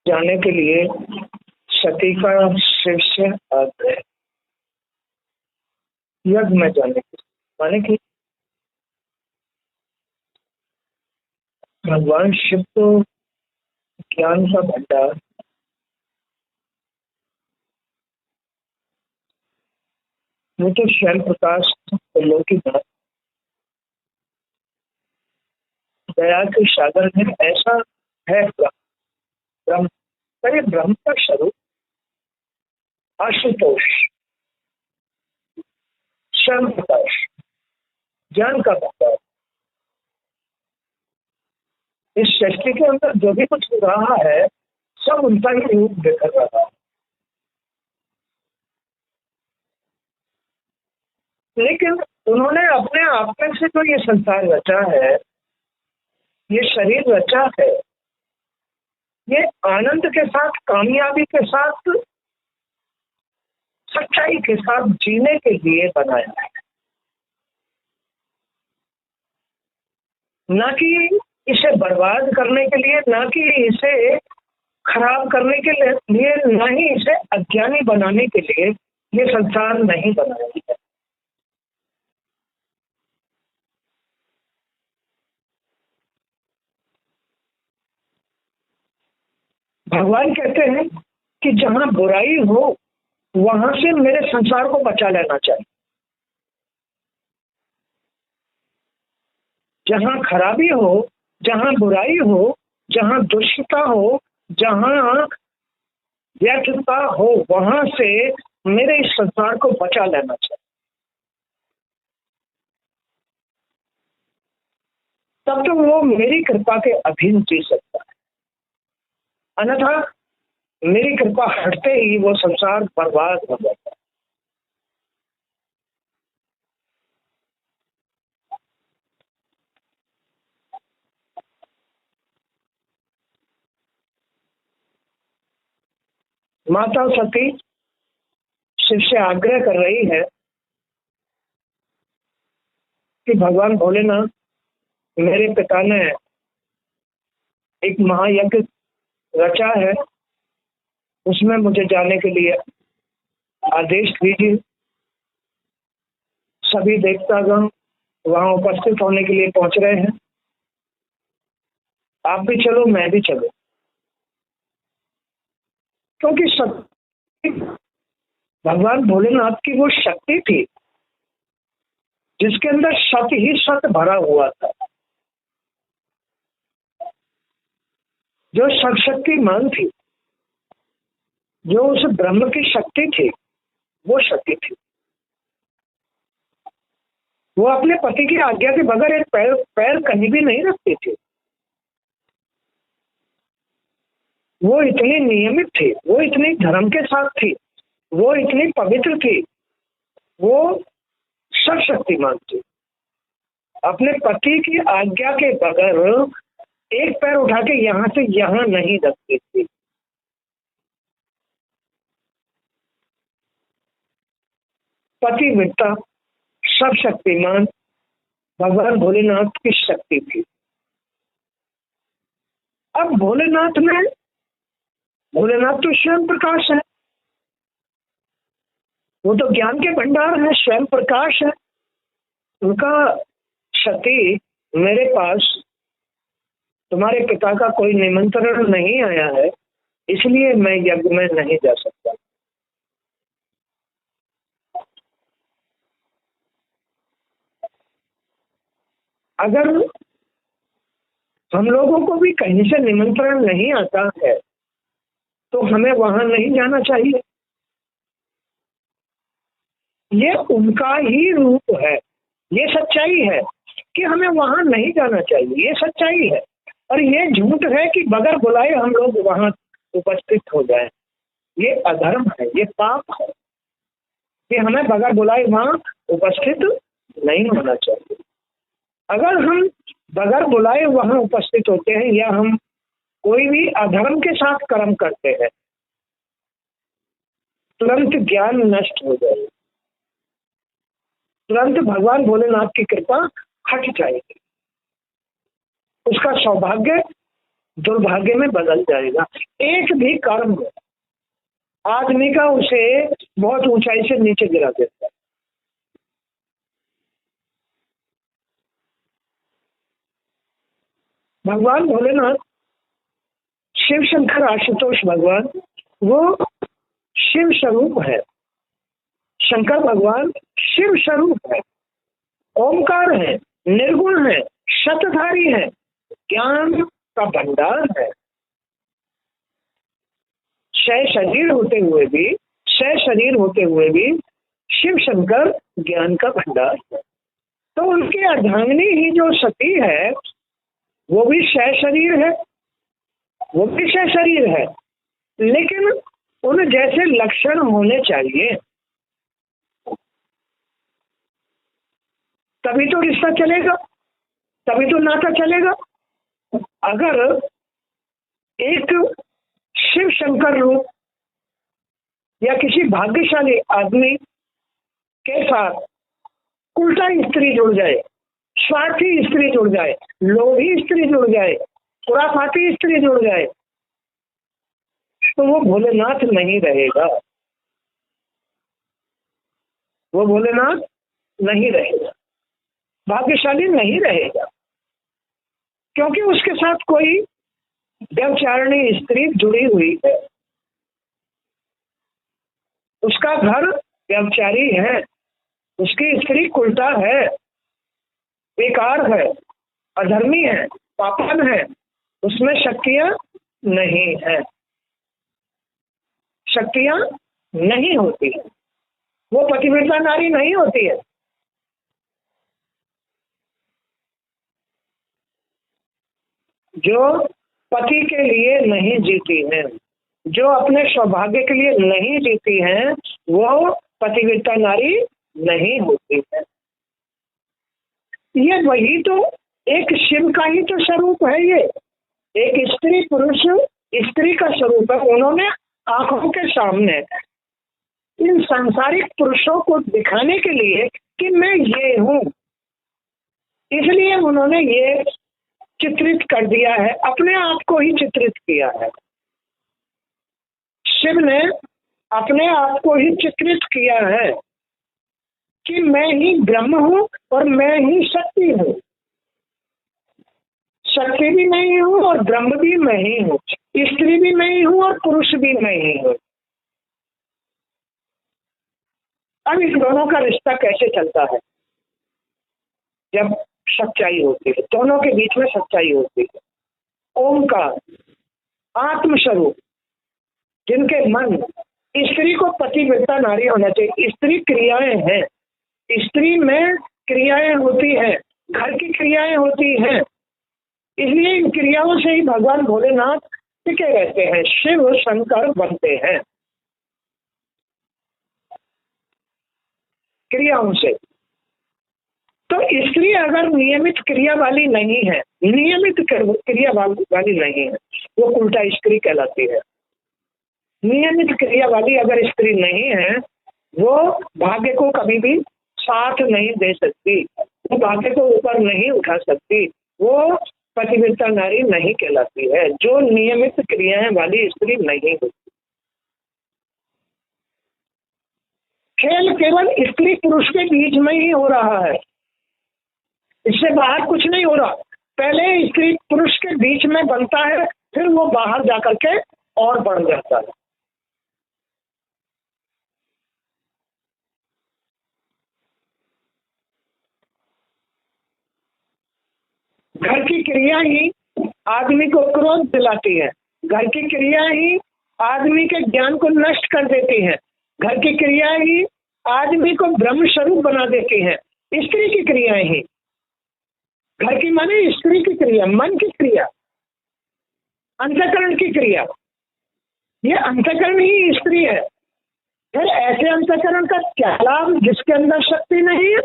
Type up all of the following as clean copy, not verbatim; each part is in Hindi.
जाने के लिए सती का शिष्य आग्रह। यज्ञ में जाने के लिए माने कि भगवान शिव तो ज्ञान का भंडार, वो तो स्वयं प्रकाश फूलों की बात, दया के सागर में ऐसा है ब्रह्म, अरे ब्रह्म का स्वरूप आशुतोष, स्वयं प्रकाश, ज्ञान का भंडार। इस सृष्टि के अंदर जो भी कुछ हो रहा है सब उनका ही रूप दिख रहा है। लेकिन उन्होंने अपने आप में से जो ये संसार रचा है, ये शरीर रचा है, ये आनंद के साथ, कामयाबी के साथ, सच्चाई के साथ जीने के लिए बनाया है, ना कि इसे बर्बाद करने के लिए, ना कि इसे खराब करने के लिए, ना ही इसे अज्ञानी बनाने के लिए ये संसार नहीं बनाया है। भगवान कहते हैं कि जहां बुराई हो वहां से मेरे संसार को बचा लेना चाहिए। जहां खराबी हो, जहां बुराई हो, जहां दुष्टता हो, जहां व्यर्थता हो, वहां से मेरे इस संसार को बचा लेना चाहिए। तब तो वो मेरी कृपा के अधीन जी सकता है, अन्यथा मेरी कृपा हटते ही वो संसार बर्बाद हो जाता है। माता सती शिव से आग्रह कर रही है कि भगवान भोलेनाथ, मेरे पिता ने एक महायज्ञ रचा है, उसमें मुझे जाने के लिए आदेश दीजिए। सभी देवतागण वहां उपस्थित होने के लिए पहुंच रहे हैं, आप भी चलो, मैं भी चलो। क्योंकि शक्ति, भगवान भोलेनाथ की वो शक्ति थी जिसके अंदर सत ही सत भरा हुआ था। जो सर्वशक्तिमान थी, जो उस ब्रह्म की शक्ति थी, वो शक्ति थी। वो अपने पति की आज्ञा के बगैर एक पैर पैर कहीं भी नहीं रखती थी। वो इतनी नियमित थी, वो इतनी धर्म के साथ थी, वो इतनी पवित्र थी, वो सर्वशक्तिमान थी। अपने पति की आज्ञा के बगैर एक पैर उठा के यहां से यहां नहीं रखती थी। पतिव्रता, सर्वशक्तिमान भगवान भोलेनाथ की शक्ति थी। अब भोलेनाथ तो स्वयं प्रकाश है, वो तो ज्ञान के भंडार है, स्वयं प्रकाश है। उनका सती, मेरे पास तुम्हारे पिता का कोई निमंत्रण नहीं आया है, इसलिए मैं यज्ञ में नहीं जा सकता। अगर हम लोगों को भी कहीं से निमंत्रण नहीं आता है तो हमें वहां नहीं जाना चाहिए। ये उनका ही रूप है, ये सच्चाई है कि हमें वहां नहीं जाना चाहिए, ये सच्चाई है। और ये झूठ है कि बगैर बुलाए हम लोग वहां उपस्थित हो जाएं। ये अधर्म है, ये पाप है कि हमें बगैर बुलाए वहां उपस्थित नहीं होना चाहिए। अगर हम बगैर बुलाए वहां उपस्थित होते हैं या हम कोई भी अधर्म के साथ कर्म करते हैं, तुरंत ज्ञान नष्ट हो जाएगा, तुरंत भगवान भोलेनाथ की कृपा हट जाएगी, उसका सौभाग्य दुर्भाग्य में बदल जाएगा। एक भी कर्म आदमी का उसे बहुत ऊंचाई से नीचे गिरा देता है। भगवान भोलेनाथ, शिव शंकर आशुतोष भगवान, वो शिव स्वरूप है। शंकर भगवान शिव स्वरूप है, ओमकार है, निर्गुण है, शतधारी है, ज्ञान का भंडार है। शरीर होते हुए भी शिव शंकर ज्ञान का भंडार है। तो उनकी अर्धांगिनी ही जो सती है वो भी शरीर है, वो भी शरीर है, लेकिन उन जैसे लक्षण होने चाहिए, तभी तो रिश्ता चलेगा, तभी तो नाता चलेगा। अगर एक शिव शंकर रूप या किसी भाग्यशाली आदमी के साथ उल्टा स्त्री जुड़ जाए, स्वार्थी स्त्री जुड़ जाए, लोभी स्त्री जुड़ जाए, खुराफाती स्त्री जुड़ जाए, तो वो भोलेनाथ नहीं रहेगा, वो भोलेनाथ नहीं रहेगा, भाग्यशाली नहीं रहेगा, क्योंकि उसके साथ कोई व्यभिचारिणी स्त्री जुड़ी हुई है, उसका घर व्यभिचारी है, उसकी स्त्री उल्टा है, बेकार है, अधर्मी है, पापन है, उसमें शक्तियां नहीं है, शक्तियां नहीं होती है, वो पतिव्रता नारी नहीं होती है। जो पति के लिए नहीं जीती हैं, जो अपने सौभाग्य के लिए नहीं जीती हैं, वो पतिव्रता नारी नहीं होती है। ये वही तो एक शिव का ही तो स्वरूप है, ये एक स्त्री पुरुष स्त्री का स्वरूप है। उन्होंने आंखों के सामने इन सांसारिक पुरुषों को दिखाने के लिए कि मैं ये हूं, इसलिए उन्होंने ये चित्रित कर दिया है, अपने आप को ही चित्रित किया है। शिव ने अपने आप को ही चित्रित किया है कि मैं ही ब्रह्म हूं और मैं ही शक्ति हूं, शक्ति भी मैं ही हूं और ब्रह्म भी मैं ही हूं, स्त्री भी मैं ही हूं और पुरुष भी मैं ही हूं। अब इन दोनों का रिश्ता कैसे चलता है? जब सच्चाई होती है, दोनों के बीच में सच्चाई होती है। ओमकार आत्मस्वरूप, जिनके मन, स्त्री को पतिव्रता नारी होना चाहिए। स्त्री क्रियाएं हैं, स्त्री में क्रियाएं होती हैं, घर की क्रियाएं होती हैं, इसलिए इन क्रियाओं से ही भगवान भोलेनाथ टिके रहते हैं, शिव शंकर बनते हैं, क्रियाओं से। तो स्त्री अगर नियमित क्रिया वाली नहीं है, नियमित क्रिया वाली नहीं है, वो उल्टा स्त्री कहलाती है। नियमित क्रिया वाली अगर स्त्री नहीं है, वो भाग्य को कभी भी साथ नहीं दे सकती, वो भाग्य को ऊपर नहीं उठा सकती, वो पतिव्रता नारी नहीं कहलाती है, जो नियमित क्रियाएं वाली स्त्री नहीं होती। खेल केवल स्त्री पुरुष के बीच में ही हो रहा है, इससे बाहर कुछ नहीं हो रहा। पहले स्त्री पुरुष के बीच में बनता है, फिर वो बाहर जाकर के और बढ़ जाता है। घर की क्रिया ही आदमी को क्रोध दिलाती है, घर की क्रिया ही आदमी के ज्ञान को नष्ट कर देती है, घर की क्रिया ही आदमी को ब्रह्म स्वरूप बना देती है। स्त्री की क्रियाएं ही, घर की माने स्त्री की क्रिया, मन की क्रिया, अंतःकरण की क्रिया, ये अंतःकरण ही स्त्री है। फिर ऐसे अंतःकरण का क्या लाभ जिसके अंदर शक्ति नहीं है?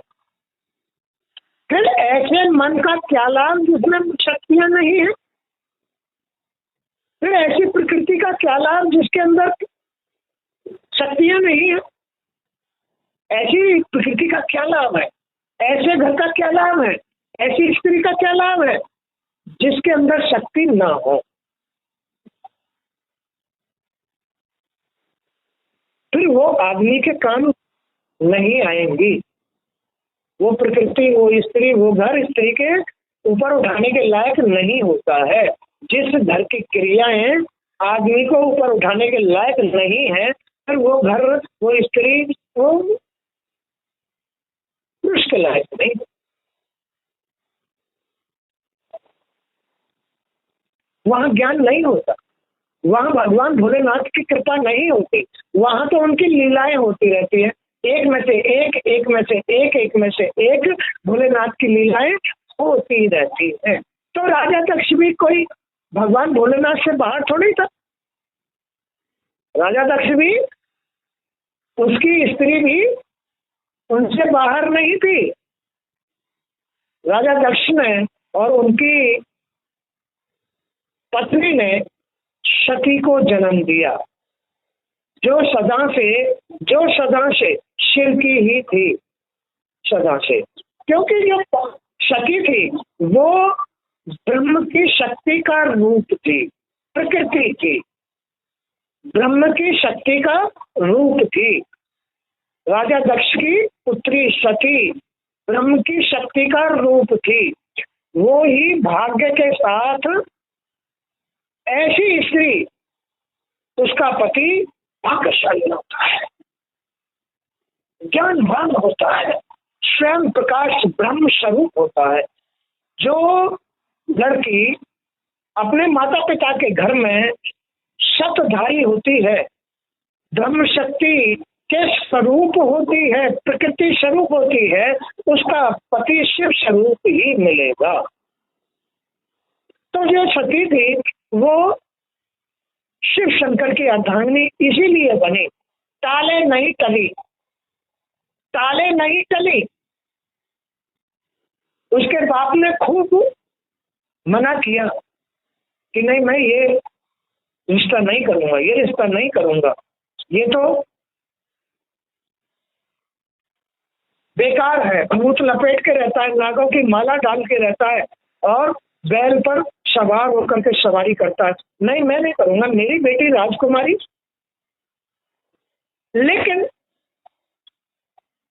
फिर ऐसे मन का क्या लाभ जिसमें शक्तियां नहीं है? फिर ऐसी प्रकृति का क्या लाभ जिसके अंदर शक्तियां नहीं है? ऐसी प्रकृति का क्या लाभ है? ऐसे घर का क्या लाभ है? ऐसी स्त्री का क्या लाभ है जिसके अंदर शक्ति ना हो? फिर वो आदमी के काम नहीं आएंगी। वो प्रकृति, वो स्त्री, वो घर स्त्री के ऊपर उठाने के लायक नहीं होता है। जिस घर की क्रियाएं आदमी को ऊपर उठाने के लायक नहीं है, फिर वो घर, वो स्त्री, वो पुरुष के लायक नहीं। वहां ज्ञान नहीं होता, वहां भगवान भोलेनाथ की कृपा नहीं होती, वहां तो उनकी लीलाएं होती रहती है। एक में से एक, एक में से एक, एक में से एक भोलेनाथ की लीलाएं होती रहती है। तो राजा दक्ष भी कोई भगवान भोलेनाथ से बाहर थोड़ी था। राजा दक्ष भी, उसकी स्त्री भी उनसे बाहर नहीं थी। राजा दक्ष ने और उनकी पत्नी ने सती को जन्म दिया, जो सदा से शिव की ही थी, सदा से। क्योंकि जो सती थी वो ब्रह्म की शक्ति का रूप थी, प्रकृति थी, ब्रह्म की शक्ति का रूप थी। राजा दक्ष की पुत्री सती ब्रह्म की शक्ति का रूप थी। वो ही भाग्य के साथ ऐसी स्त्री, उसका पति भाग्यशाली होता है, ज्ञानवान होता है, स्वयं प्रकाश ब्रह्म स्वरूप होता है। जो लड़की अपने माता पिता के घर में सतधारी होती है, ब्रह्म शक्ति के स्वरूप होती है, प्रकृति स्वरूप होती है, उसका पति शिव स्वरूप ही मिलेगा। तो जो सती थी वो शिव शंकर की अर्धांगिनी इसीलिए बनी, टाले नहीं टली, टाले नहीं टली। उसके बाप ने खूब मना किया कि नहीं, मैं ये रिश्ता नहीं करूंगा, ये रिश्ता नहीं करूंगा, ये तो बेकार है। भूत लपेट के रहता है, नागों की माला डाल के रहता है और बैल पर सवार होकर के सवारी करता है। नहीं, मैं नहीं करूंगा, मेरी बेटी राजकुमारी। लेकिन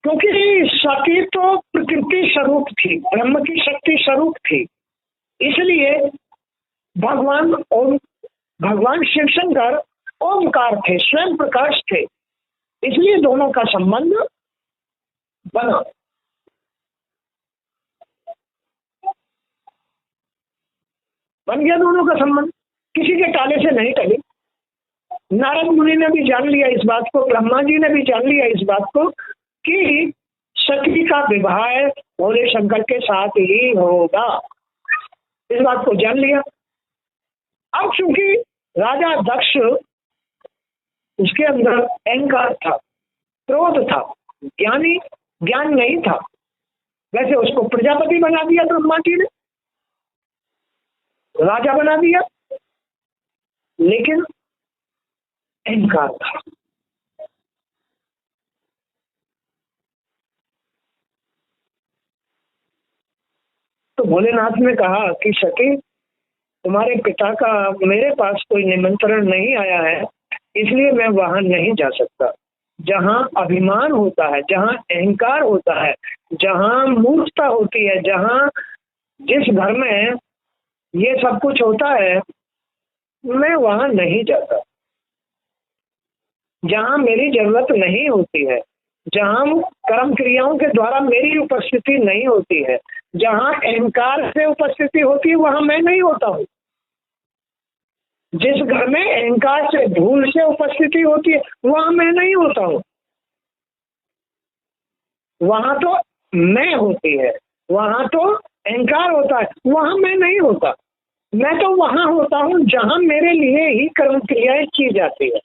क्योंकि सती तो प्रकृति स्वरूप थी, ब्रह्म की शक्ति स्वरूप थी, इसलिए भगवान शिव शंकर ओमकार थे, स्वयं प्रकाश थे, इसलिए दोनों का संबंध बना। बन गया दोनों का संबंध, किसी के टाले से नहीं टली। नारद मुनि ने भी जान लिया इस बात को, ब्रह्मा जी ने भी जान लिया इस बात को कि सती का विवाह भोले शंकर के साथ ही होगा, इस बात को जान लिया। अब चूंकि राजा दक्ष, उसके अंदर अहंकार था, क्रोध था, ज्ञान नहीं था। वैसे उसको प्रजापति बना दिया ब्रह्मा जी ने, राजा बना दिया, लेकिन अहंकार था। तो भोलेनाथ ने कहा कि सती, तुम्हारे पिता का मेरे पास कोई निमंत्रण नहीं आया है, इसलिए मैं वहां नहीं जा सकता। जहां अभिमान होता है, जहां अहंकार होता है, जहां मूर्खता होती है, जहां जिस घर में ये सब कुछ होता है, मैं वहां नहीं जाता। जहां मेरी जरूरत नहीं होती है, जहां कर्म क्रियाओं के द्वारा मेरी उपस्थिति नहीं होती है, जहां अहंकार से उपस्थिति होती है, वहां मैं नहीं होता हूँ। जिस घर में अहंकार से, भूल से उपस्थिति होती है, वहां मैं नहीं होता हूँ। वहां तो मैं होती है, वहां तो अहंकार होता है, वहां मैं नहीं होता। मैं तो वहां होता हूँ जहां मेरे लिए ही कर्म क्रियाएं की जाती है।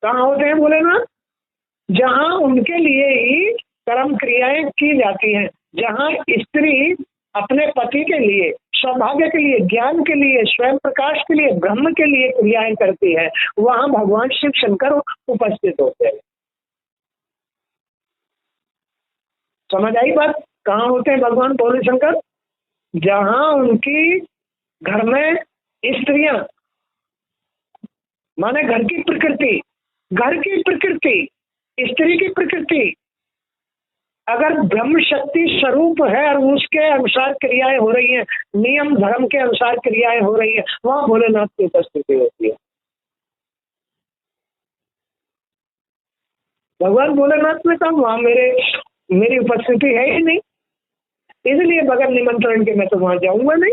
कहाँ होते हैं बोले ना? जहां उनके लिए ही कर्म क्रियाएं की जाती हैं, जहां स्त्री अपने पति के लिए, सौभाग्य के लिए, ज्ञान के लिए, स्वयं प्रकाश के लिए, ब्रह्म के लिए क्रियाएं करती है, वहां भगवान शिव शंकर उपस्थित होते हैं। समझ आई बात? कहाँ होते हैं भगवान भोले शंकर? जहां उनकी घर में स्त्रियां, माने घर की प्रकृति, घर की प्रकृति, स्त्री की प्रकृति अगर ब्रह्म शक्ति स्वरूप है और उसके अनुसार क्रियाएं हो रही हैं, नियम धर्म के अनुसार क्रियाएं हो रही है, वहां भोलेनाथ की उपस्थिति होती है। भगवान भोलेनाथ में कहा वहां मेरी उपस्थिति है ही नहीं, इसलिए बगैर निमंत्रण के मैं तो वहां जाऊंगा नहीं।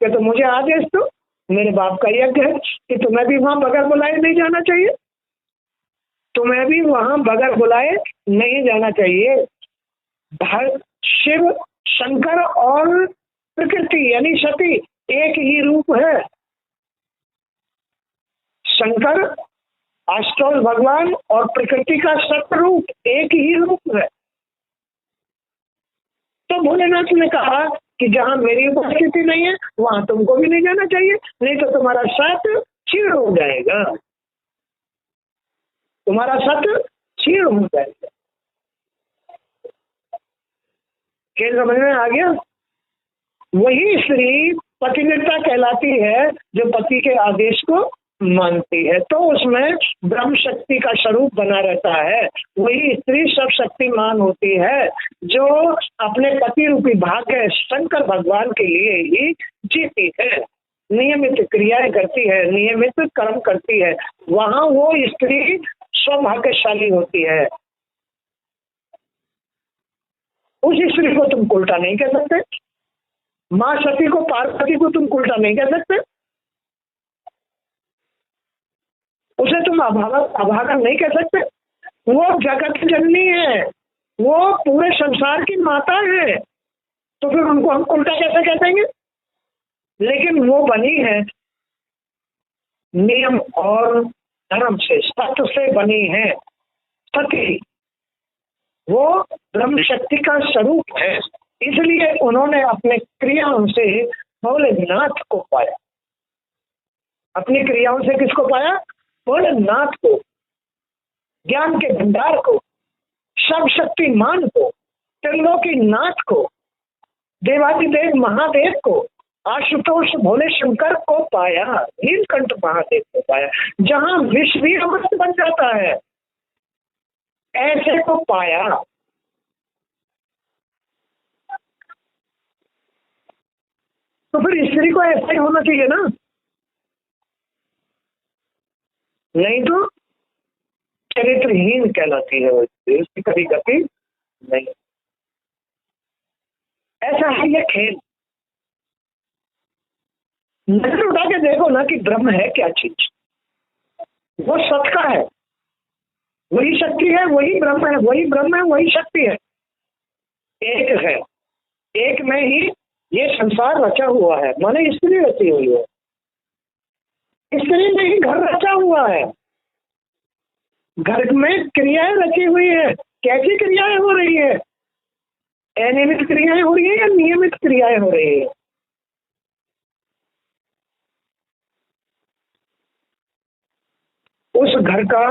क्या तो मुझे आदेश दो, मेरे बाप का यज्ञ है कि तुम्हें भी वहां बगैर बुलाए नहीं जाना चाहिए, तुम्हें भी वहां बगैर बुलाए नहीं जाना चाहिए। शिव शंकर और प्रकृति यानी सती एक ही रूप है। शंकर अष्टोल भगवान और प्रकृति का सत्य रूप एक ही रूप है। तो भोलेनाथ ने कहा कि जहां मेरी उपस्थिति नहीं है वहां तुमको भी नहीं जाना चाहिए, नहीं तो तुम्हारा सत क्षीण हो जाएगा, तुम्हारा सत क्षीण हो जाएगा। क्या समझ में आ गया? वही स्त्री पतिव्रता कहलाती है जो पति के आदेश को मानती है, तो उसमें ब्रह्म शक्ति का स्वरूप बना रहता है। वही स्त्री सब शक्तिमान होती है जो अपने पति रूपी भाग्य शंकर भगवान के लिए ही जीती है, नियमित क्रियाएं करती है, नियमित कर्म करती है। वहां वो स्त्री सौभाग्यशाली होती है। उस स्त्री को तुम उल्टा नहीं कह सकते, माँ सती को, पार्वती को तुम उल्टा नहीं कह सकते, उसे तुम अभागा नहीं कह सकते। वो जगत जननी है, वो पूरे संसार की माता है, तो फिर उनको हम उल्टा कैसे कह देंगे? लेकिन वो बनी है नियम और धर्म से, सत्य से बनी है। सती वो ब्रह्म शक्ति का स्वरूप है, इसलिए उन्होंने अपने क्रियाओं से भोलेनाथ को पाया। अपनी क्रियाओं से किसको पाया? भोलेनाथ को, ज्ञान के भंडार को, सब शक्तिमान को, त्रिलोकी नाथ को, देवादिदेव महादेव को, आशुतोष भोले शंकर को पाया, नीलकंठ महादेव को पाया। जहां विश्व भी अमृत बन जाता है ऐसे को पाया। तो फिर स्त्री को ऐसा ही होना चाहिए ना, नहीं तो चरित्रहीन कहलाती है, उसकी कभी गति नहीं। ऐसा है ये खेल। नजर उठा के देखो ना कि ब्रह्म है क्या चीज, वो सत का है, वही शक्ति है, वही ब्रह्म है, वही ब्रह्म है, वही शक्ति है, एक है। एक में ही ये संसार रचा हुआ है, माने स्त्री रची हुई है, स्त्री में ही घर रचा हुआ है, घर में क्रियाएं रची हुई है। कैसी क्रियाएं हो रही है? अनियमित क्रियाएं हो रही है या नियमित क्रियाएं हो रही है? उस घर का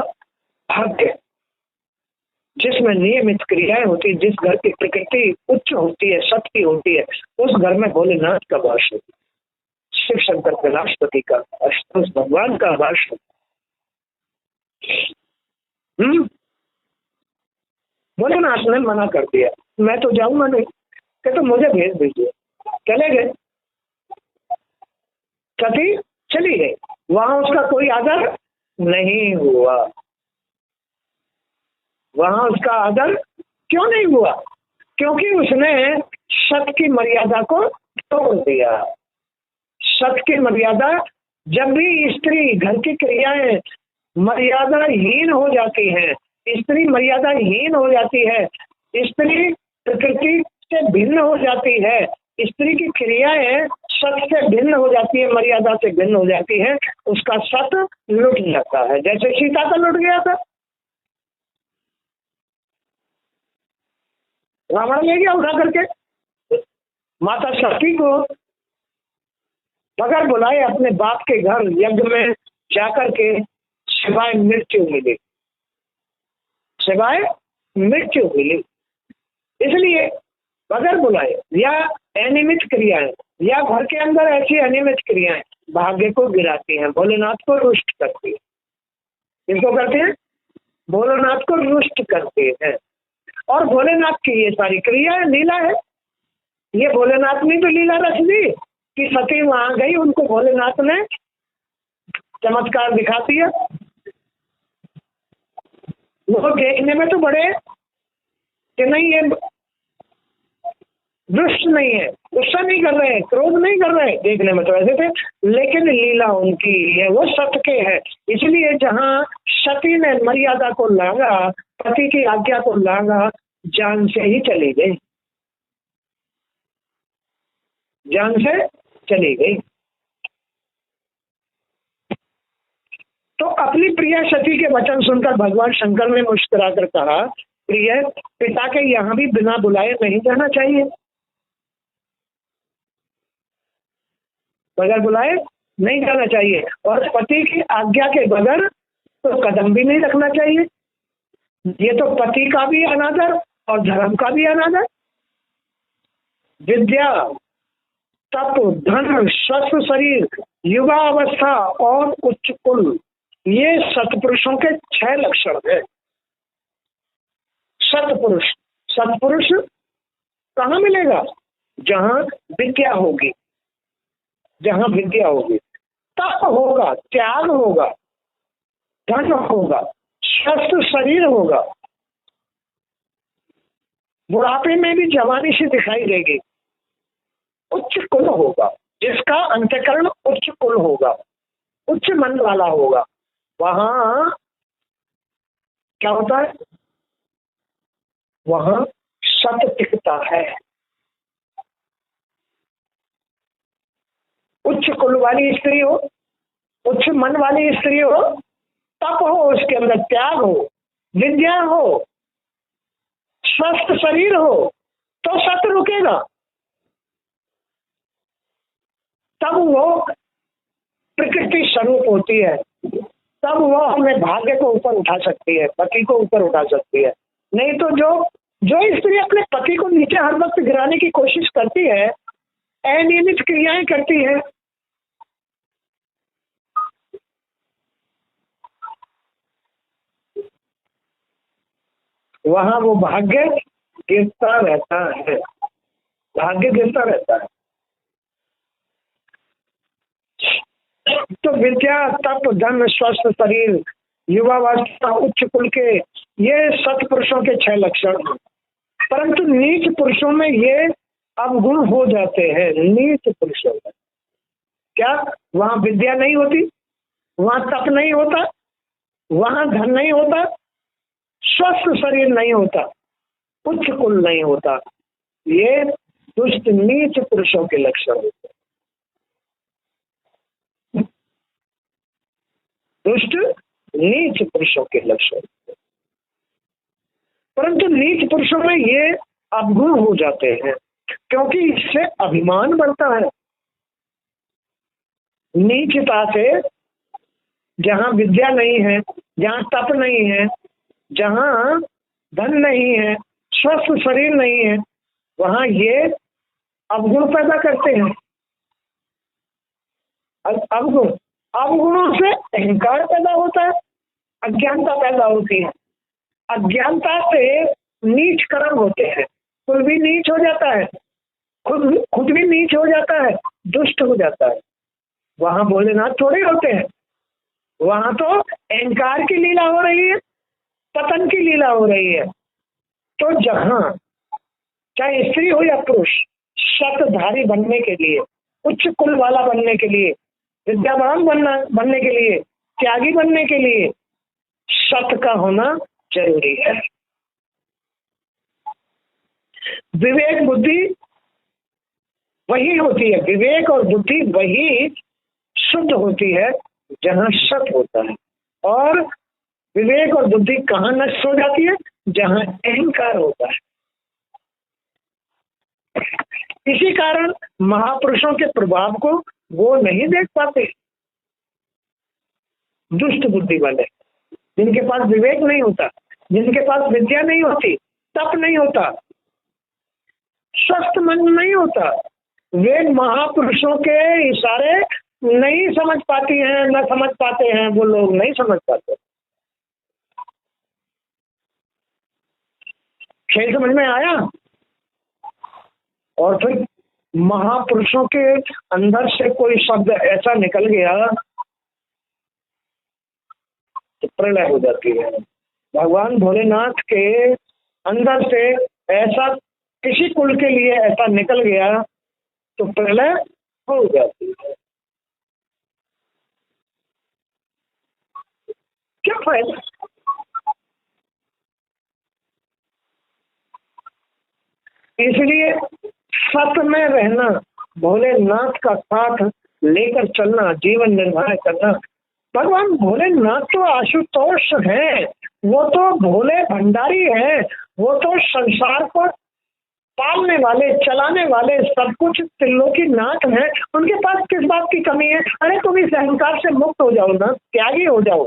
भाग्य जिसमें नियमित क्रियाएं होती है, जिस घर की प्रकृति उच्च होती है, सत्य होती है, उस घर में भोलेनाथ का वास होता है, शिव शंकर कैलाशपति का, आशुतोष भगवान का वास होता है। भोलेनाथ ने मना कर दिया, मैं तो जाऊंगा नहीं, कि तो मुझे भेज दीजिए। चले गए, सती चली गई, वहां उसका कोई आदर नहीं हुआ। वहां उसका आदर क्यों नहीं हुआ? क्योंकि उसने सत की मर्यादा को तोड़ दिया। सत की मर्यादा, जब भी स्त्री घर की क्रियाएं मर्यादाहीन हो जाती है, स्त्री मर्यादाहीन हो जाती है, स्त्री प्रकृति से भिन्न हो जाती है, स्त्री की क्रियाएं सत से भिन्न हो जाती है, मर्यादा से भिन्न हो जाती है, उसका सत लुट जाता है। जैसे सीता का लुट गया था, रावण ले गया उठा करके। माता सती को बगैर बुलाए अपने बाप के घर यज्ञ में जाकर के सिवाय मृत्यु मिली, सिवाय मृत्यु मिली। इसलिए बगैर बुलाए या अनियमित क्रियाएं या घर के अंदर ऐसी अनियमित क्रियाएं भाग्य को गिराती हैं, भोलेनाथ को रुष्ट करती है। किसको करते हैं? भोलेनाथ को रुष्ट करते हैं। और भोलेनाथ की ये सारी क्रिया है, लीला है। ये भोलेनाथ ने तो लीला रच दी कि सती वहां गई, उनको भोलेनाथ ने चमत्कार दिखा दिया। वो देखने में तो बड़े कि नहीं, ये दुष्ट नहीं है, गुस्सा नहीं कर रहे हैं, क्रोध नहीं कर रहे हैं, देखने में तो ऐसे थे, लेकिन लीला उनकी है, वो सत्य के है। इसलिए जहां सती ने मर्यादा को लांगा, पति की आज्ञा को लांगा, जान से ही चली गई, जान से चली गई। तो अपनी प्रिय सती के वचन सुनकर भगवान शंकर ने मुस्कुराकर कहा, प्रिय, पिता के यहाँ भी बिना बुलाए नहीं जाना चाहिए, बगैर बुलाए नहीं जाना चाहिए, और पति की आज्ञा के बगैर तो कदम भी नहीं रखना चाहिए। ये तो पति का भी अनादर और धर्म का भी अनादर। विद्या, तप, धन, स्वस्थ शरीर, युवा अवस्था और उच्च कुल, ये सत्पुरुषों के 6 लक्षण है। सत्पुरुष, सत्पुरुष कहाँ मिलेगा? जहां विद्या होगी, जहां विद्या होगी, तप होगा, त्याग होगा, धन होगा, स्वस्थ शरीर होगा, बुढ़ापे में भी जवानी से दिखाई देगी, उच्च कुल होगा, जिसका अंतःकरण उच्च कुल होगा, उच्च मन वाला होगा, वहां क्या होता है? वहां सत्य टिकता है। उच्च कुल वाली स्त्री हो, उच्च मन वाली स्त्री हो, तप हो, उसके अंदर त्याग हो, विद्या हो, स्वस्थ शरीर हो, तो सत्य रुकेगा। तब वो प्रकृति स्वरूप होती है, तब वो हमें भाग्य को ऊपर उठा सकती है, पति को ऊपर उठा सकती है। नहीं तो जो स्त्री अपने पति को नीचे हर वक्त गिराने की कोशिश करती है, अनियमित क्रियाएं करती है, वहां वो भाग्य गिरता रहता है, भाग्य गिरता रहता है। तो विद्या, तप, धन, स्वस्थ शरीर, युवावस्था, उच्च कुल के, ये सत्पुरुषों के 6 लक्षण हैं। परंतु नीच पुरुषों में ये अवगुण हो जाते हैं। नीच पुरुषों में क्या? वहां विद्या नहीं होती, वहां तप नहीं होता, वहां धन नहीं होता, स्वस्थ शरीर नहीं होता, उच्च कुल नहीं होता। ये दुष्ट नीच पुरुषों के लक्षण होते हैं। दुष्ट नीच पुरुषों के लक्षण, परंतु नीच पुरुषों में ये अवगुण हो जाते हैं, क्योंकि इससे अभिमान बढ़ता है। नीचता से, जहां विद्या नहीं है, जहां तप नहीं है, जहां धन नहीं है, स्वस्थ शरीर नहीं है, वहां ये अवगुण पैदा करते हैं। अवगुण, अवगुणों से अहंकार पैदा होता है, अज्ञानता पैदा होती है, अज्ञानता से नीच कर्म होते हैं, कुल भी नीच हो जाता है, खुद भी नीच हो जाता है, दुष्ट हो जाता है। वहां भोलेनाथ थोड़े होते हैं, वहां तो अहंकार की लीला हो रही है, पतन की लीला हो रही है। तो जहां चाहे स्त्री हो या पुरुष, सतधारी बनने के लिए, उच्च कुल वाला बनने के लिए, विद्यावान बनने के लिए, त्यागी बनने के लिए सत का होना जरूरी है। विवेक बुद्धि वही होती है, विवेक और बुद्धि वही शुद्ध होती है जहां सत होता है। और विवेक और बुद्धि कहाँ नष्ट हो जाती है? जहां अहंकार होता है। इसी कारण महापुरुषों के प्रभाव को वो नहीं देख पाते। दुष्ट बुद्धि वाले, जिनके पास विवेक नहीं होता, जिनके पास विद्या नहीं होती, तप नहीं होता, स्वस्थ मन नहीं होता, वे महापुरुषों के इशारे नहीं समझ पाती हैं, न समझ पाते हैं, वो लोग नहीं समझ पाते। खेल समझ में आया? और फिर महापुरुषों के अंदर से कोई शब्द ऐसा निकल गया तो प्रलय हो जाती है। भगवान भोलेनाथ के अंदर से ऐसा किसी कुल के लिए ऐसा निकल गया तो प्रलय हो जाती है। क्या फायदा? इसलिए सत्य में रहना, भोलेनाथ का साथ लेकर चलना, जीवन निर्वाह करना। भगवान भोलेनाथ तो आशुतोष हैं, वो तो भोले भंडारी हैं, वो तो संसार को पालने वाले, चलाने वाले, सब कुछ त्रिलोकी नाथ हैं। उनके पास किस बात की कमी है? अरे तुम इस अहंकार से मुक्त हो जाओ ना, त्यागी हो जाओ,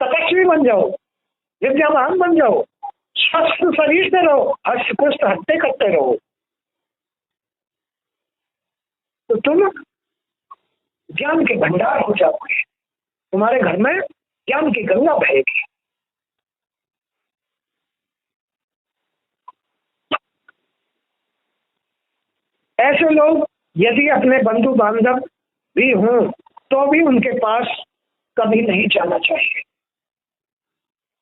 तपस्वी बन जाओ, विद्यावान बन जाओ, स्वस्थ शरीर से रहो, हष्ट पुष्ट हट्टे कट्टे रहो, तो तुम ज्ञान के भंडार हो जाओगे। तुम्हारे घर में ज्ञान की गंगा बहेगी। ऐसे लोग यदि अपने बंधु बांधव भी हों तो भी उनके पास कभी नहीं जाना चाहिए।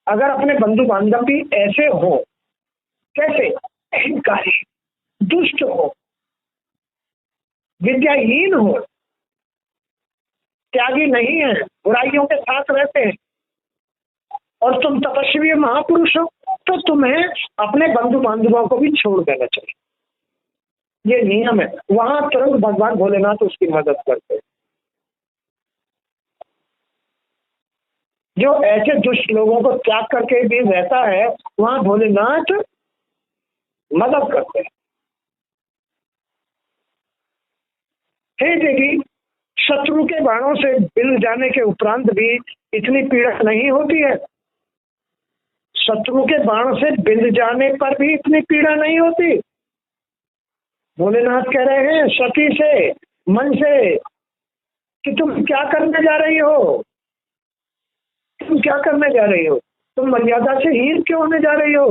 अगर अपने बंधु बांधव भी ऐसे हो, कैसे? अहंकारी, दुष्ट हो, विद्याहीन हो, त्यागी नहीं है, बुराइयों के साथ रहते हैं, और तुम तपस्वी महापुरुष हो, तो तुम्हें अपने बंधु बांधवों को भी छोड़ देना चाहिए। ये नियम है। वहां तुरंत भगवान भोलेनाथ उसकी मदद करते हैं। जो ऐसे दुष्ट लोगों को त्याग करके भी रहता है, वहां भोलेनाथ मदद करते हैं। हे देवी, शत्रु के बाणों से बिल जाने के उपरांत भी इतनी पीड़ा नहीं होती है। शत्रु के बाण से बिंद जाने पर भी इतनी पीड़ा नहीं होती। भोलेनाथ कह रहे हैं सती से, मन से, कि तुम क्या करने जा रही हो? तुम क्या करने जा रही हो? तुम मर्यादा से हीन क्यों होने जा रही हो?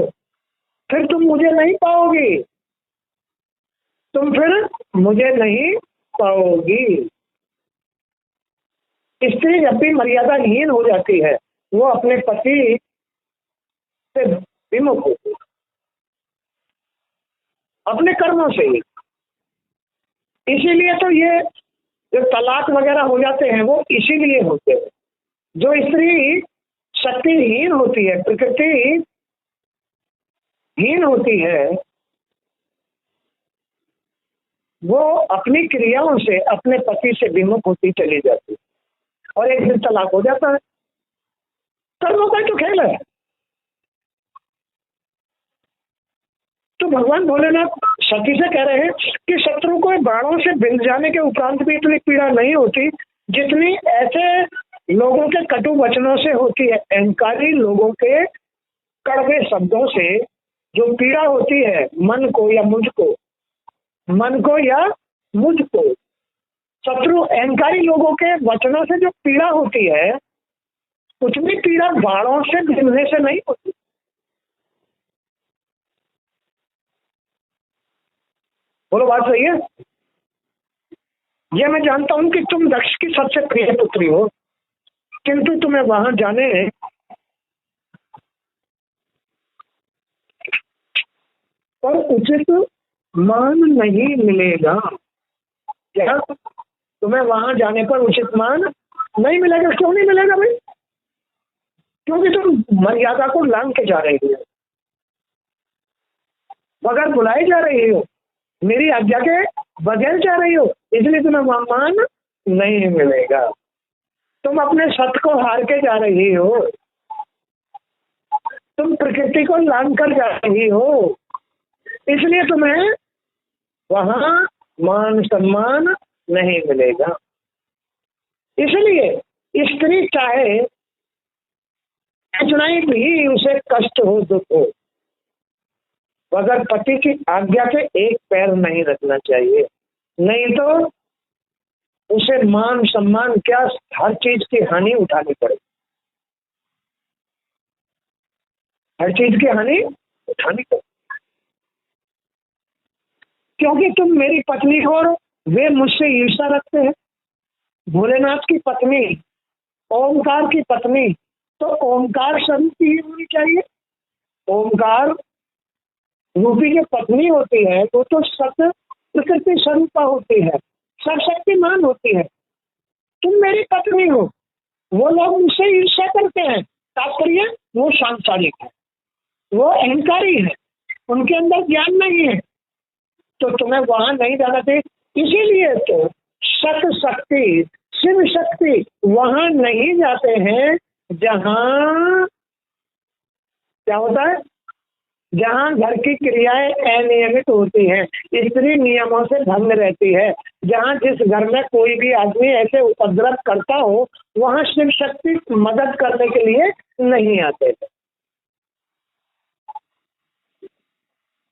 फिर तुम मुझे नहीं पाओगी, तुम फिर मुझे नहीं पाओगी। स्त्री जब भी मर्यादाहीन हो जाती है, वो अपने पति से विमुख होती है, अपने कर्मों से ही। इसीलिए तो ये जो तलाक वगैरह हो जाते हैं वो इसीलिए होते हैं। जो स्त्री शक्तिहीन होती है, प्रकृति हीन होती है, वो अपनी क्रियाओं से अपने पति से विमुख होती चली जाती है और एक दिन तलाक हो जाता है। कर्मों का तो खेल है। तो भगवान भोलेनाथ सती से कह रहे हैं कि शत्रु को बाणों से बिंद जाने के उपरांत भी इतनी पीड़ा नहीं होती जितनी ऐसे लोगों के कटु वचनों से होती है। अहंकारी लोगों के कड़वे शब्दों से जो पीड़ा होती है मन को या मुझको, मन को या मुझको, शत्रु अहंकारी लोगों के वचनों से जो पीड़ा होती है, उतनी पीड़ा बाणों से बिंदने से नहीं होती। बोलो बात सही है? यह मैं जानता हूं कि तुम दक्ष की सबसे प्रिय पुत्री हो, किंतु तुम्हें वहां जाने पर उचित मान नहीं मिलेगा। क्या तुम्हें वहां जाने पर उचित मान नहीं मिलेगा? क्यों नहीं मिलेगा भाई? क्योंकि तुम मर्यादा को लांघ के जा रही हो, बगैर बुलाए जा रही हो, मेरी आज्ञा के बगैर जा रही हो, इसलिए तुम्हें वहां मान नहीं मिलेगा। तुम अपने सत्य को हार के जा रही हो, तुम प्रकृति को लांघ कर जा रही हो, इसलिए तुम्हें वहां मान सम्मान नहीं मिलेगा। इसलिए स्त्री चाहे कितना भी उसे कष्ट हो, दुख हो, मगर पति की आज्ञा के एक पैर नहीं रखना चाहिए। नहीं तो उसे मान सम्मान क्या, हर चीज की हानि उठानी पड़े, हर चीज की हानि उठानी पड़े, क्योंकि तुम मेरी पत्नी हो और वे मुझसे ईर्ष्या रखते हैं। भोलेनाथ की पत्नी, ओमकार की पत्नी, तो ओमकार स्वरूप ही होनी चाहिए। ओमकार रूपी जो पत्नी होती है वो तो सत्य प्रकृति स्वरूपा होती है, सर्वशक्तिमान होती है। तुम मेरी पत्नी हो, वो लोग मुझसे ईर्ष्या करते हैं, तात्पर्य वो सांसारिक है, वो अहंकारी है, उनके अंदर ज्ञान नहीं है, तो तुम्हें वहां नहीं जाना चाहिए। इसीलिए तो सत शक्ति, शिव शक्ति वहां नहीं जाते हैं जहां क्या होता है, जहां घर की क्रियाएं अनियमित होती हैं, स्त्री नियमों से भंग रहती है, जहां जिस घर में कोई भी आदमी ऐसे उपद्रव करता हो, वहां शिव शक्ति मदद करने के लिए नहीं आते थे।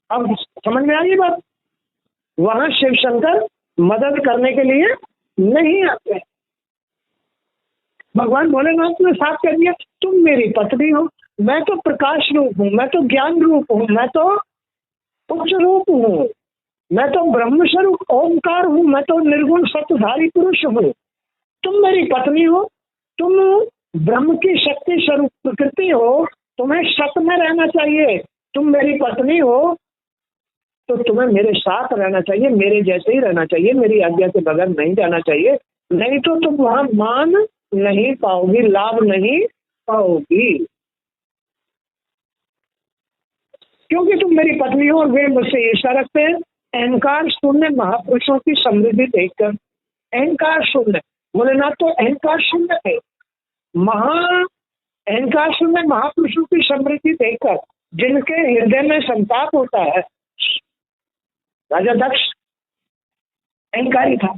अब समझ में आ गई बात, वहां शिव शंकर मदद करने के लिए नहीं आते। भगवान भोलेनाथ ने साफ कर दिया, तुम मेरी पत्नी हो, मैं तो प्रकाश रूप हूँ, मैं तो ज्ञान रूप हूँ, मैं तो उच्च रूप हूँ, मैं तो ब्रह्म स्वरूप ओमकार हूँ, मैं तो निर्गुण सत्यधारी पुरुष हूँ। तुम मेरी पत्नी हो, तुम ब्रह्म की शक्ति स्वरूप प्रकृति हो, तुम्हें सत्य में रहना चाहिए। तुम मेरी पत्नी हो तो तुम्हें मेरे साथ रहना चाहिए, मेरे जैसे ही रहना चाहिए, मेरी आज्ञा के बगैर नहीं जाना चाहिए, नहीं तो तुम वहां मान नहीं पाओगी, लाभ नहीं पाओगी, क्योंकि तुम मेरी पत्नी हो और वे मुझसे ईर्ष्या रखते हैं। अहंकार शून्य महापुरुषों की समृद्धि देखकर, अहंकार शून्य भोलेनाथ तो अहंकार शून्य थे, अहंकार शून्य महापुरुषों की समृद्धि देखकर जिनके हृदय में संताप होता है, राजा दक्ष अहंकारी था,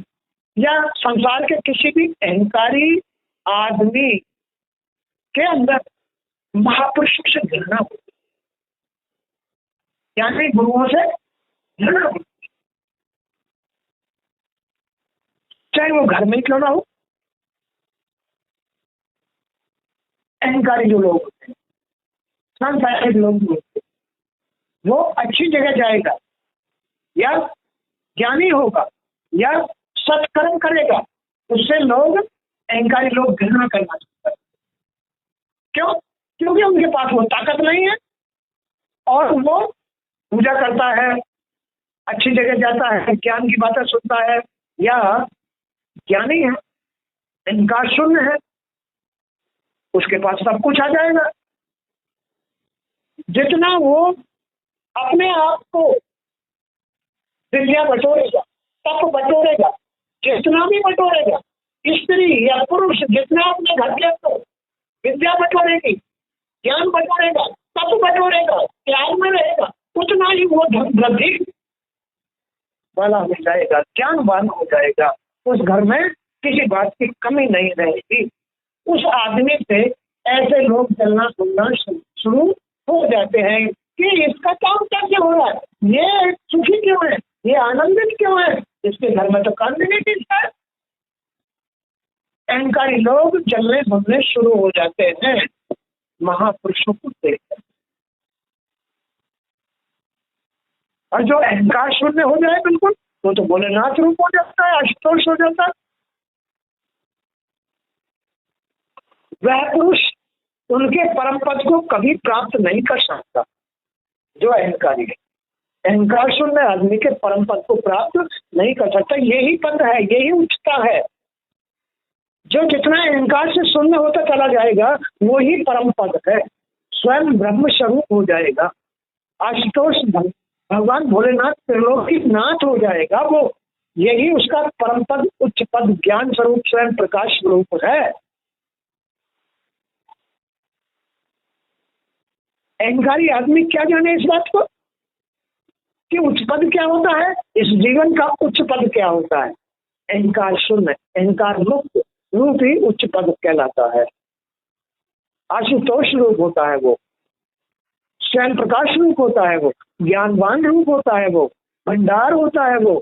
या संसार के किसी भी अहंकारी आदमी के अंदर महापुरुषों से घृणा होती, यानी गुरुओं से घृणा होती, चाहे वो घर में क्यों ना हो। अहंकारी जो लोग होते हैं, सांसारिक लोग होते हैं, वो अच्छी जगह जाएगा या ज्ञानी होगा या सत्कर्म करेगा, उससे लोग अहंकारी लोग घृणा करना चाहते हैं। क्यों? क्योंकि उनके पास वो ताकत नहीं है और वो पूजा करता है, अच्छी जगह जाता है, ज्ञान की बातें सुनता है, या ज्ञानी है, अहंकार शून्य है, उसके पास सब कुछ आ जाएगा। जितना वो अपने आप को विद्या बटोरेगा, तप बटोरेगा, जितना भी बटोरेगा, स्त्री या पुरुष जितना अपने घर के अंदर विद्या बटोरेगी, ज्ञान बटोरेगा, तप बटोरेगा, त्याग में रहेगा, उतना ही वो धन वृद्धि वाला हो जाएगा, ज्ञानवान हो जाएगा। उस घर में किसी बात की कमी नहीं रहेगी। उस आदमी से ऐसे लोग चलना सुनना शुरू हो जाते हैं कि इसका काम कैसे हो रहा है, ये सुखी क्यों है, ये आनंदित क्यों है, इसके घर में तो काम नहीं मिलता है। अहंकारी लोग चलने बुलने शुरू हो जाते हैं महापुरुषों को देखकर, और जो अहंकार शून्य हो जाए बिल्कुल, वो तो भोलेनाथ रूप हो जाता है, आशुतोष हो जाता है। वह पुरुष उनके परम पद को कभी प्राप्त नहीं कर सकता जो अहंकारी है। अहंकार शून्य आदमी के परम पद को प्राप्त नहीं कर सकता। यही पद है, यही उच्चता है। जो जितना अहंकार से शून्य होता चला जाएगा वही परम पद है, स्वयं ब्रह्म स्वरूप हो जाएगा। आशुतोष भगवान भोलेनाथ त्रिलोकीनाथ हो जाएगा वो, यही उसका परम पद, उच्च पद, ज्ञान स्वरूप, स्वयं प्रकाश स्वरूप है। अहंकारी आदमी क्या जाने इस बात को कि उच्च पद क्या होता है, इस जीवन का उच्च पद क्या होता है। अहंकार शून्य, अहंकार मुक्त रूप ही उच्च पद कहलाता है। आशुतोष रूप होता है वो, स्वयं प्रकाश रूप होता है वो, ज्ञानवान रूप होता है वो, भंडार होता है वो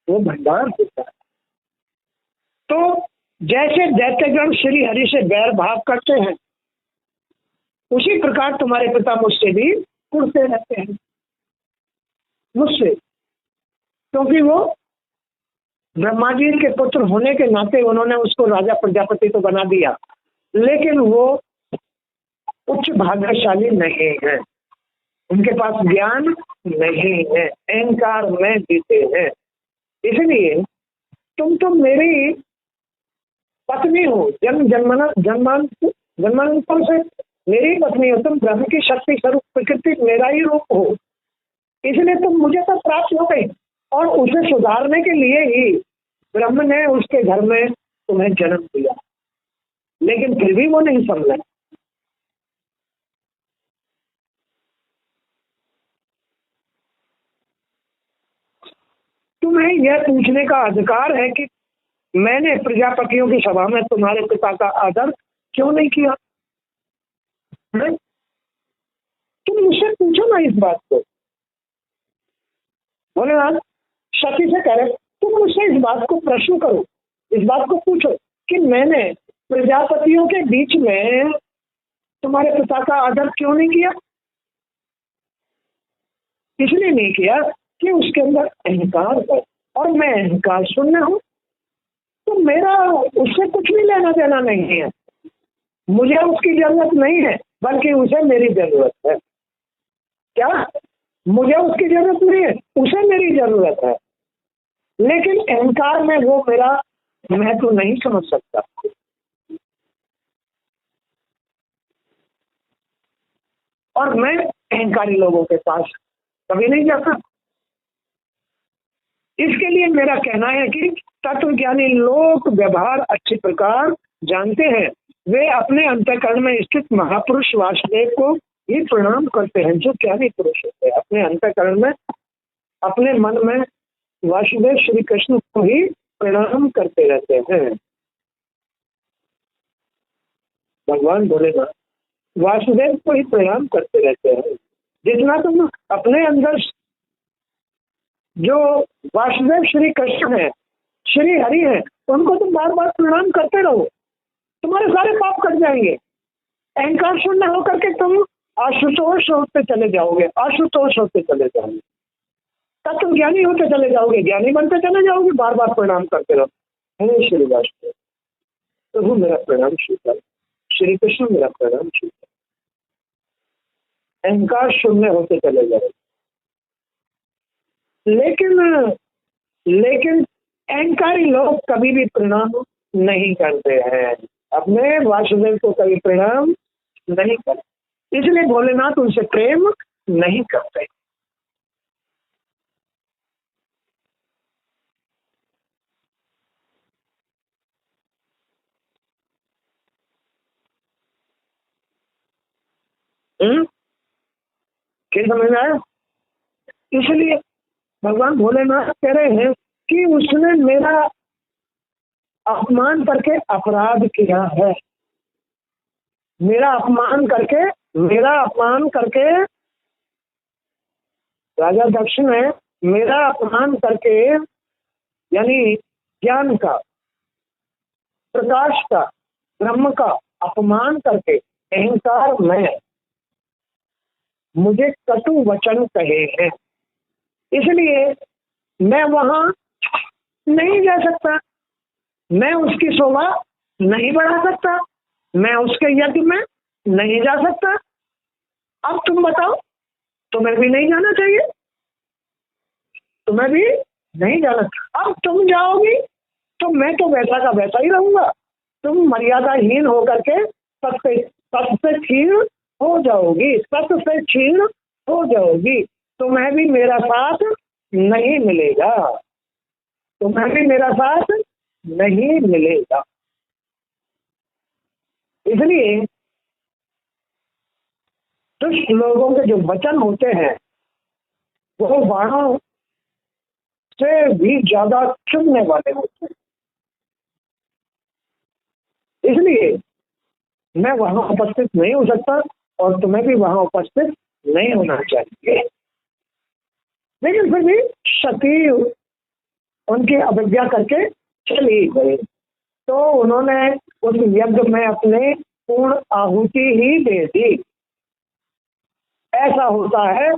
भंडार होता है। तो जैसे दैत्यगण श्री हरि से बैर भाव करते हैं, उसी प्रकार तुम्हारे पिता मुझसे भी कुड़ते रहते हैं, मुझसे, क्योंकि वो ब्रह्मा जी के पुत्र होने के नाते उन्होंने उसको राजा प्रजापति तो बना दिया, लेकिन वो उच्च भाग्यशाली नहीं है, उनके पास ज्ञान नहीं है, अहंकार में जीते हैं। इसलिए तुम तो मेरी पत्नी हो, जन्मांतर से मेरी पत्नी हो, तुम ब्रह्म की शक्ति स्वरूप प्रकृति मेरा ही रूप हो, इसलिए तुम मुझे तो प्राप्त हो गई। और उसे सुधारने के लिए ही ब्रह्म ने उसके घर में तुम्हें जन्म दिया, लेकिन फिर भी वो नहीं समझा। तुम्हें यह पूछने का अधिकार है कि मैंने प्रजापतियों की सभा में तुम्हारे पिता का आदर क्यों नहीं किया है? तुम मुझसे पूछो ना इस बात को। भोलेनाथ सती से कह रहे, तुम मुझसे इस बात को प्रश्न करो, इस बात को पूछो कि मैंने प्रजापतियों के बीच में तुम्हारे पिता का आदर क्यों नहीं किया। इसलिए नहीं किया कि उसके अंदर अहंकार है और मैं अहंकार शून्य हूं, तो मेरा उससे कुछ भी लेना देना नहीं है, मुझे उसकी जरूरत नहीं है, बल्कि उसे मेरी जरूरत है। क्या? मुझे उसकी जरूरत नहीं है, उसे मेरी जरूरत है, लेकिन अहंकार में वो मेरा महत्व नहीं समझ सकता। और मैं अहंकारी लोगों के पास कभी नहीं जाता। इसके लिए मेरा कहना है कि तत्वज्ञानी लोग व्यवहार अच्छी प्रकार जानते हैं, वे अपने अंतःकरण में स्थित महापुरुष वासुदेव को ही प्रणाम करते हैं। जो ज्ञानी पुरुष होते हैं अपने अंतःकरण में, अपने मन में वासुदेव श्री कृष्ण को ही प्रणाम करते रहते हैं। भगवान भोलेनाथ वासुदेव को ही प्रणाम करते रहते हैं। जितना तुम अपने अंदर जो वासुदेव श्री कृष्ण है, श्री हरि है, उनको तुम बार बार प्रणाम करते रहो, तुम्हारे सारे पाप कट जाएंगे। अहंकार शून्य होकर के तुम आशुतोष होते चले जाओगे, आशुतोष होते चले जाओगे, तत्व ज्ञानी होते चले जाओगे, ज्ञानी बनते चले जाओगे, बार बार प्रणाम करते रहो। हे श्री वासुदेव, प्रभु मेरा प्रणाम स्वीकार, श्री कृष्ण मेरा प्रणाम स्वीकार। अहंकार शून्य होते चले जाओगे। लेकिन अहंकारी लोग कभी भी प्रणाम नहीं करते हैं, अपने वासुदेव को कभी प्रणाम नहीं करते, इसलिए भोलेनाथ उनसे प्रेम नहीं करते। क्या समझ में आया? इसलिए भगवान भोलेनाथ कह रहे हैं कि उसने मेरा अपमान करके अपराध किया है, मेरा अपमान करके राजा दक्ष ने मेरा अपमान करके, यानी ज्ञान का, प्रकाश का, ब्रह्म का अपमान करके अहंकार में मुझे कटु वचन कहे हैं। इसलिए मैं वहां नहीं जा सकता, मैं उसकी शोभा नहीं बढ़ा सकता, मैं उसके यज्ञ में नहीं जा सकता। अब तुम बताओ, तुम्हें भी नहीं जाना चाहिए, तुम्हें भी नहीं जाना। अब तुम जाओगी तो मैं तो वैसा का वैसा ही रहूंगा, तुम मर्यादाहीन होकर के सबसे क्षीण हो जाओगी, सबसे क्षीण हो जाओगी, तुम्हें भी मेरा साथ नहीं मिलेगा, तुम्हें भी मेरा साथ नहीं मिलेगा। इसलिए दुष्ट लोगों के जो वचन होते हैं वो बाणों से भी ज्यादा चुभने वाले होते हैं। इसलिए मैं वहां उपस्थित नहीं हो सकता और तुम्हें भी वहां उपस्थित नहीं होना चाहिए। लेकिन फिर भी सती उनकी अवज्ञा करके चली गई। तो उन्होंने उस यज्ञ में अपने पूर्ण आहुति ही दे दी। ऐसा होता है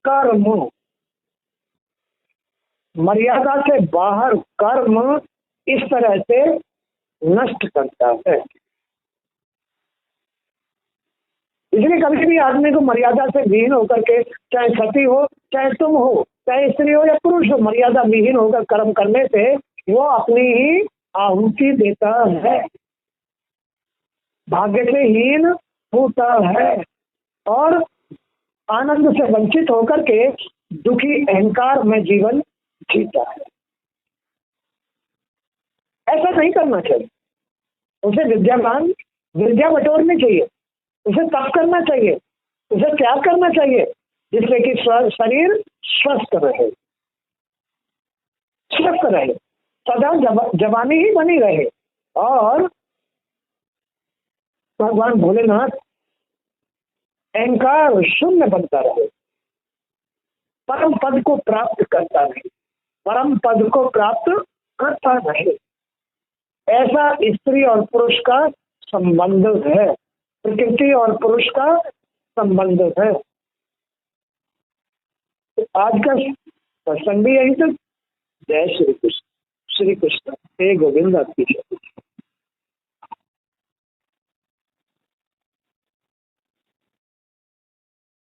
कर्म। मर्यादा से बाहर कर्म इस तरह से नष्ट करता है। इसलिए कभी भी आदमी को मर्यादा से विहीन होकर के, चाहे सती हो, चाहे तुम हो, चाहे स्त्री हो या पुरुष हो, मर्यादा विहीन होकर कर्म करने से वो अपनी ही आहुति देता है, भाग्य से हीन होता है और आनंद से वंचित होकर के दुखी अहंकार में जीवन जीता है। ऐसा नहीं करना चाहिए। उसे विद्या बटोरनी चाहिए, उसे तप करना चाहिए, उसे त्याग करना चाहिए, जिससे कि शरीर स्वस्थ रहे, सदा जवानी ही बनी रहे और भगवान भोलेनाथ अहंकार शून्य बनता रहे, परम पद को प्राप्त करता रहे, परम पद को प्राप्त करता रहे। ऐसा स्त्री और पुरुष का संबंध है, प्रकृति और पुरुष का संबंध है। तो आज का प्रसंग भी यही था। जय श्री कृष्ण। श्री कृष्ण हे गोविंद।